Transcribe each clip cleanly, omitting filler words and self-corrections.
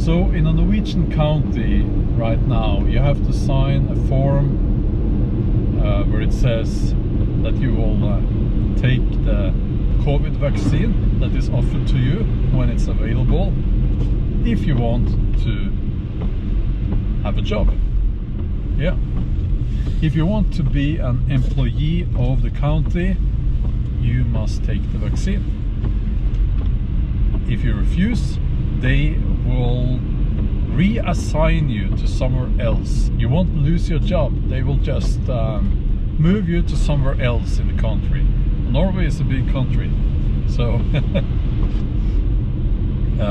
So in a Norwegian county right now, you have to sign a form where it says that you will take the COVID vaccine that is offered to you when it's available, if you want to have a job. Yeah. If you want to be an employee of the county, you must take the vaccine. If you refuse, they will reassign you to somewhere else. You won't lose your job. They will just move you to somewhere else in the country. Norway is a big country, so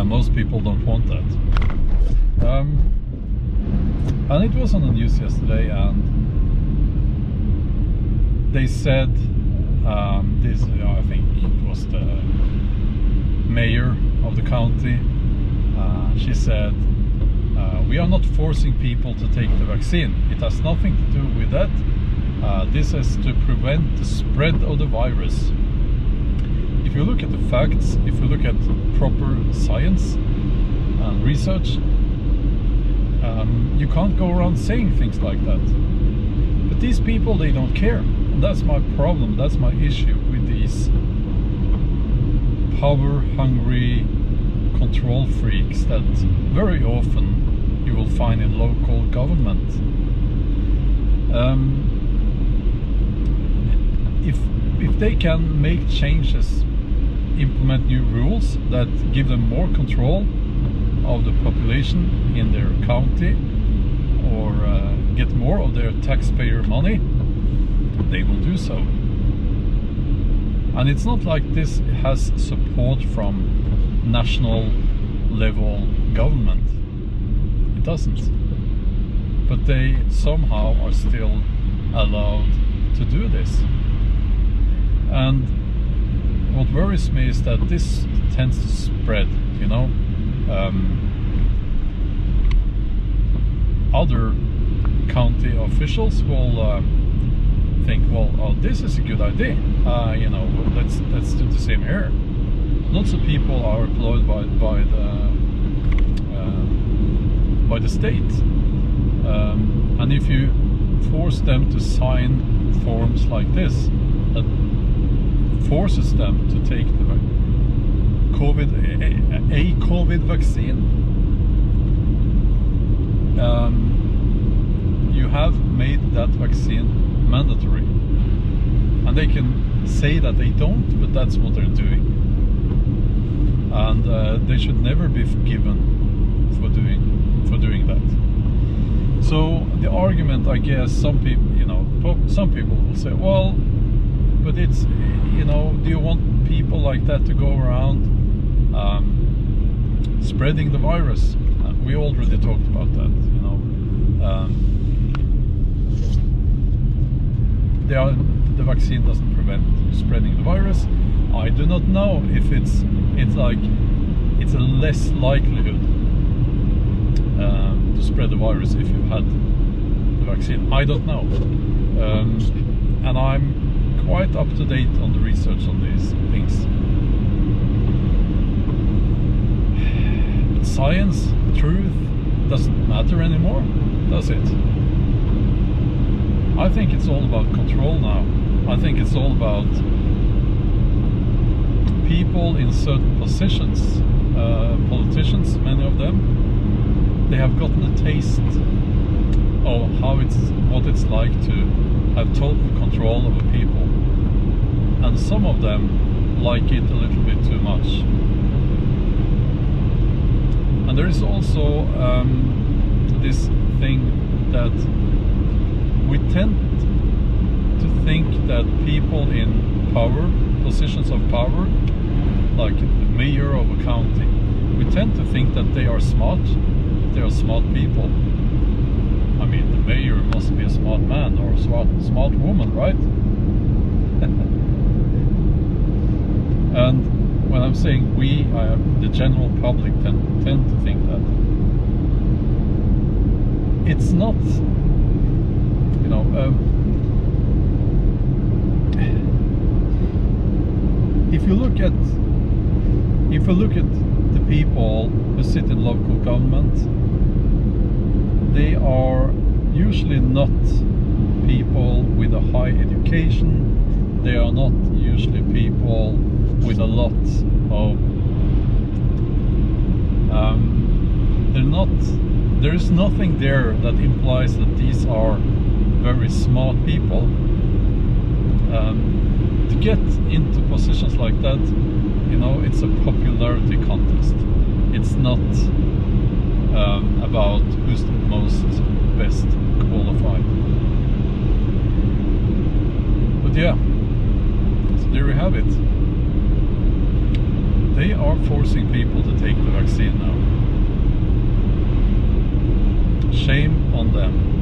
most people don't want that. And it was on the news yesterday, and they said this, I think it was the mayor of the county. She said, we are not forcing people to take the vaccine. It has nothing to do with that. This is to prevent the spread of the virus. If you look at the facts, if you look at proper science and research, you can't go around saying things like that. But these people, they don't care. And that's my problem, that's my issue with these power-hungry control freaks that very often you will find in local government. If they can make changes, implement new rules that give them more control of the population in their county, or get more of their taxpayer money, they will do so. And it's not like this has support from national level government. It doesn't. But they somehow are still allowed to do this. And what worries me is that this tends to spread, you know. Other county officials will think, well, oh, this is a good idea, you know, let's do the same here. Lots of people are employed by the state, and if you force them to sign forms like this, that forces them to take the COVID vaccine, you have made that vaccine mandatory. And they can say that they don't, but that's what they're doing. And they should never be forgiven for doing that. So the argument, I guess, some people, you know, some people will say, well, but it's, you know, do you want people like that to go around spreading the virus? We already talked about that, you know. The vaccine doesn't prevent spreading the virus. I do not know if it's a less likelihood to spread the virus if you've had the vaccine. I don't know, and I'm quite up to date on the research on these things. But science, truth, doesn't matter anymore, does it? I think it's all about control now. I think it's all about people in certain positions, politicians, many of them. They have gotten a taste of what it's like to have total control over people, and some of them like it a little bit too much. And there is also this thing that we tend to think that people in power, positions of power, like the mayor of a county, we tend to think that they are smart. They are smart people. I mean, the mayor must be a smart man or a smart woman, right? And when I'm saying we, the general public tend to think that. It's not, you know, if you look at the people who sit in local government, they are usually not people with a high education. They are not usually people with a lot of there is nothing there that implies that these are very smart people. To get into positions like that, you know, it's a popularity contest. It's not about who's the most best qualified. But yeah, so there we have it. They are forcing people to take the vaccine now. Shame on them.